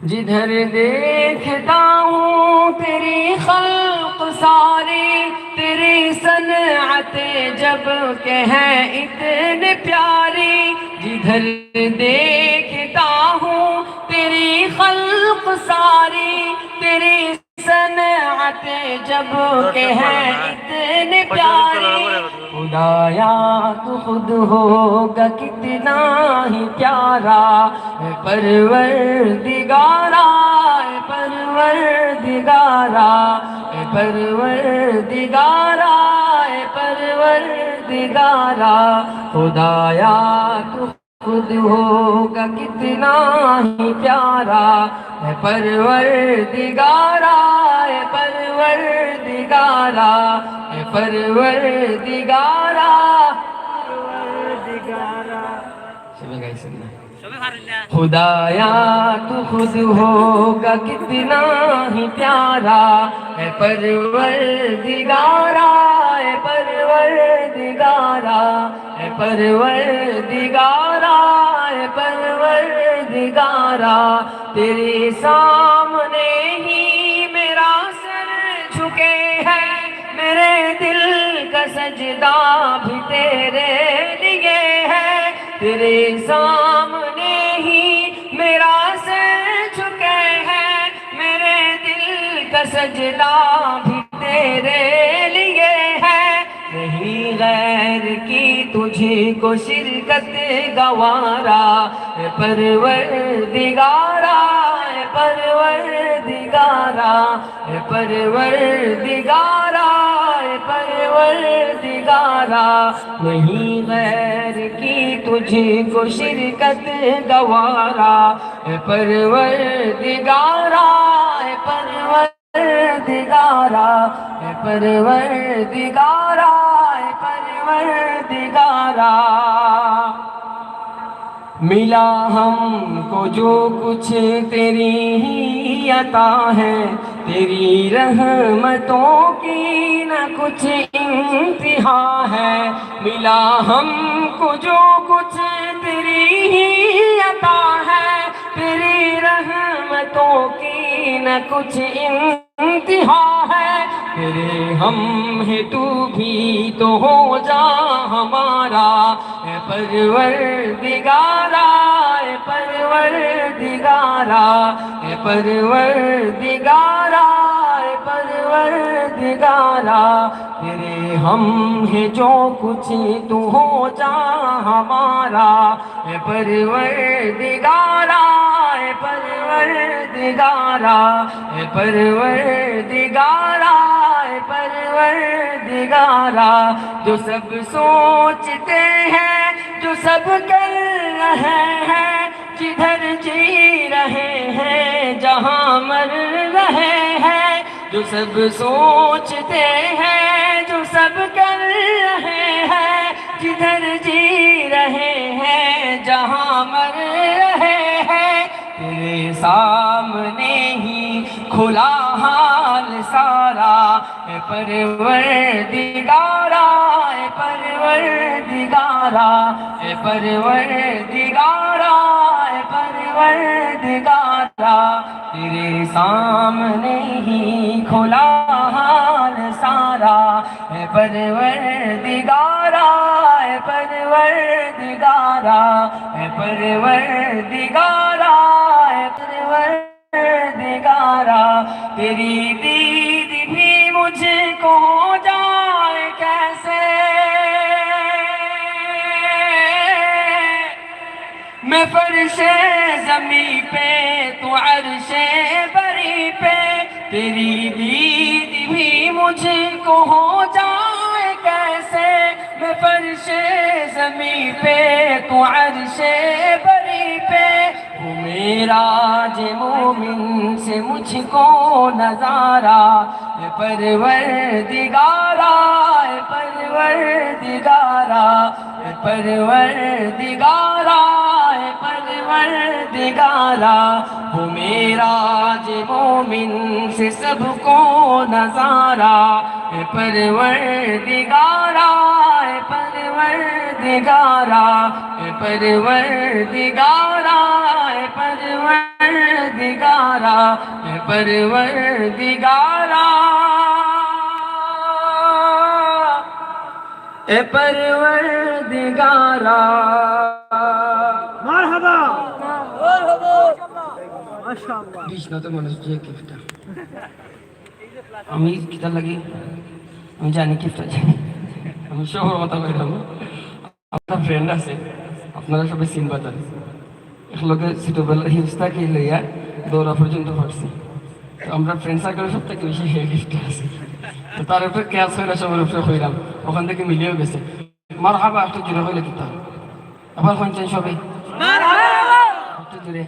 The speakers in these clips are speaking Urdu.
جدھر دیکھتا ہوں تیری خلق ساری، تیری صنعتیں جب کہ ہیں اتنے پیاری، جدھر دیکھتا ہوں تیری خلق ساری، تیری صنعتیں جب کہ ہیں اتنے پیاری، خدایا تو خود ہوگا کتنا ہی پیارا، اے پروردگارا، اے پروردگارا، اے پروردگارا، اے پروردگارا، خدایا تو خود ہوگا کتنا ہی پیارا، اے پروردگارا، اے پروردگارا، اے پروردگارا، پروردگارا، خدایا تو خود ہوگا کتنا ہی پیارا، اے پروردگارا، اے پروردگارا، اے پروردگارا، اے پروردگارا، تیرے سامنے ہی میرا سر جھکے ہے، میرے دل کا سجدہ بھی تیرے لیے ہے، تیرے سامنے ہی میرا سر جھکے ہے، میرے دل کا سجدہ بھی تیرے لیے ہے، نہیں غیر کی تجھے کو شرکت گوارا، اے پروردگارا، اے پروردگارا، اے پروردگارا، اے پروردگارا، نہیں غیر کی تجھے کو شرکت گوارا، اے پروردگارا، اے پروردگارا، اے پروردگارا، اے پروردگارا، ملا ہم کو جو کچھ تیری ہی عطا ہے، تیری رحمتوں کی نہ کچھ انتہا ہے، ملا ہم کو جو کچھ تیری ہی عطا ہے، تیری رحمتوں کی نہ کچھ انتہا ہے، تیرے ہم ہے تو بھی تو ہو جا ہمارا، اے پروردگارا، اے پروردگارا، اے پروردگارا، اے پروردگارا، تیرے ہم ہے جو کچھ تو ہو جا ہمارا، اے پروردگارا، اے پروردگارا، اے پروردگارا، اے پروردگارا، جو سب سوچتے ہیں، جو سب کر رہے ہیں، جدھر جی رہے ہیں، جہاں مر رہے ہیں، جو سب سوچتے ہیں، جو سب کر رہے ہیں، جدھر جی رہے ہیں، جہاں مر رہے ہیں، تیرے سامنے ہی کھلا حال سارا، اے پروردگارا، اے پروردگارا، اے پروردگارا، اے پروردگارا، تیرے سامنے ہی کھلا حال سارا، اے پروردگارا، اے پروردگارا، اے پروردگارا، اے پروردگارا، تیری دید بھی مجھ کو ہو جائے کیسے، میں فرش زمیں پہ تو عرش بری پہ، تیری دید بھی مجھ کو ہو جائے کیسے، میں فرش زمیں پہ تو عرش بری پہ، وہ معراج مومن سے مجھ کو نظارہ، اے پروردگارا، اے پروردگارا، اے پروردگارا، اے پروردگارا، وہ معراج مومن سے سب کو نظارہ، اے پروردگارا، اے پروردگارا، اے پروردگارا، اے پروردگارا، پروردگارا اے پروردگارا اے پروردگارا مرحبا مرحبا মাশাআল্লাহ বিষ্ণু তো মনে হচ্ছে গিফটটা আমি কিটা লাগি আমি জানি গিফট আছে আমি সবার কথা কইলাম আপনার ফ্রেন্ড আছে আপনারা সবাই চিনবা তার একলগে ছোটবেলার হিউজটা কি লইয়া দৌড়া পর্যন্ত পারছি তো আমরা ফ্রেন্ড সার্কেলের সব থেকে বেশি হেয়ার গিফট আছে তো তার উপরে ক্যাশ হইলে সবার উপরে হইলাম ওখান থেকে মিলিয়েও গেছে মার হাবা একটু জুড়ে হইলে কিতা আবার শুনছেন সবাই একটু জুড়ে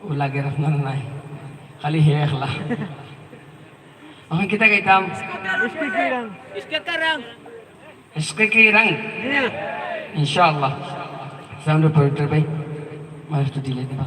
ও লাগে আপনার নাই খালি হে একলা আমি কিতা গাইতাম ইশক কি রঙ ইনশাআল্লাহ সাউন্ড অপারেটর ভাই মার একটু দিলে দিবা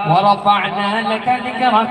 ورفعنا لك ذكرك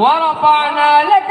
ورفعنا لك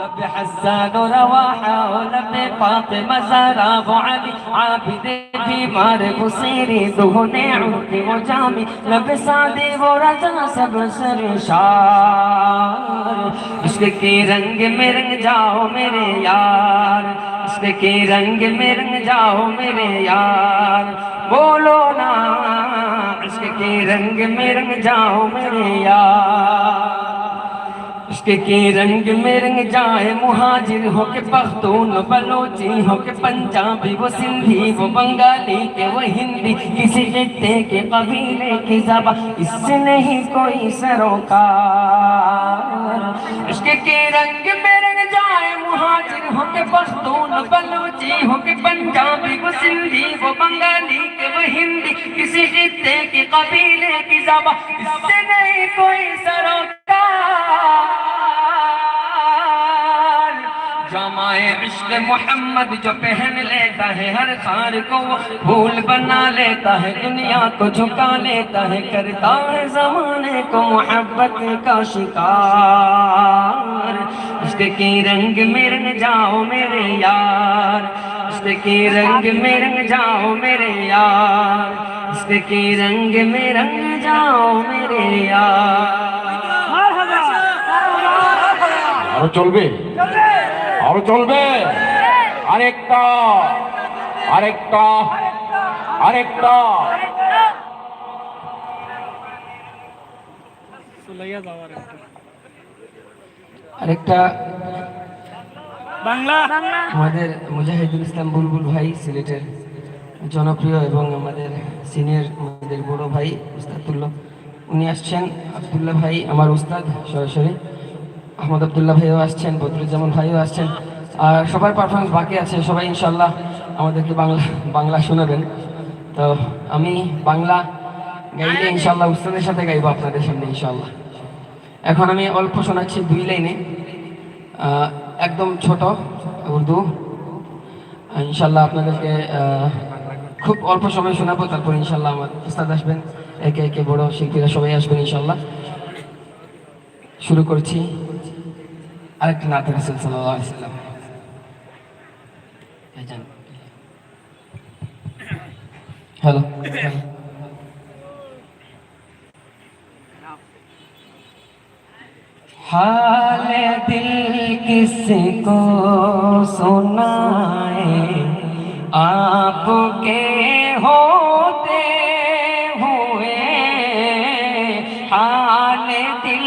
لب حسان رواحة ولب فاطمة زهرا أبو علي عابد بیمار بصیری دہنے عمق وجامی لب سعدی و رجا سب سرشار عشق کے رنگ میں رنگ جاؤ میرے یار عشق کے رنگ میں رنگ جاؤ میرے یار بولو نا عشق کے رنگ میں رنگ جاؤ میرے یار عشق کے رنگ میں رنگ جائے مہاجر ہو کے پختون بلوچی ہو کے پنجابی وہ سندھی وہ بنگالی کے وہ ہندی کسی خطے کے قبیلے کی زبان اس سے نہیں کوئی سروکار عشق کے رنگ میں رنگ جائے مہاجر ہو کے پختون بلوچی ہو کے پنجابی وہ سندھی وہ بنگالی کہ وہ ہندی، کسی خطے کی قبیلے کی زبان اس سے نہیں کوئی سروکار۔ جامع عشق محمد جو پہن لیتا ہے ہر خار کو وہ پھول بنا لیتا ہے، دنیا کو جھکا لیتا ہے، کرتا ہے زمانے کو محبت کا شکار۔ عشق کی رنگ میں رنگ جاؤ میرے یار، عشق کی رنگ میں رنگ جاؤ میرے یار، عشق کی رنگ میں رنگ جاؤ میرے یار۔ আরো চলবে, আরো চলবে, আরেকটা, আরেকটা, আরেকটা। আরেকটা বাংলা আমাদের মুজাহিদুল ইসলাম বুলবুল ভাই সিলেটের জনপ্রিয় এবং আমাদের সিনিয়র আমাদের বড় ভাই উস্তাদুল্লাহ, উনি আসছেন। আব্দুল্লাহ ভাই আমার উস্তাদ সরাসরি, আহমদ আব্দুল্লাহ ভাইও আসছেন, বদরুজ্জামান ভাইও আসছেন। আর সবার পারফরমেন্স বাকি আছে, সবাই ইনশাল্লাহ আমাদেরকে বাংলা শোনাবেন। তো আমি বাংলা গাইলে ইনশাল্লাহ উস্তাদের সাথে গাইবো আপনাদের সামনে ইনশাল্লাহ। এখন আমি অল্প শোনাচ্ছি 2 লাইনে, একদম ছোট উর্দু। ইনশাল্লাহ আপনাদেরকে খুব অল্প সময় শোনাবো, তারপর ইনশাল্লাহ আমার উস্তাদ আসবেন, একে একে বড় শিল্পীরা সবাই আসবেন ইনশাল্লাহ। শুরু করছি আরেকটা নাত রাসূল সাল্লাল্লাহু আলাইহি ওয়াসাল্লাম। হ্যালো, حال دل کس کو سنائے آپ کے ہوتے ہوئے، حال دل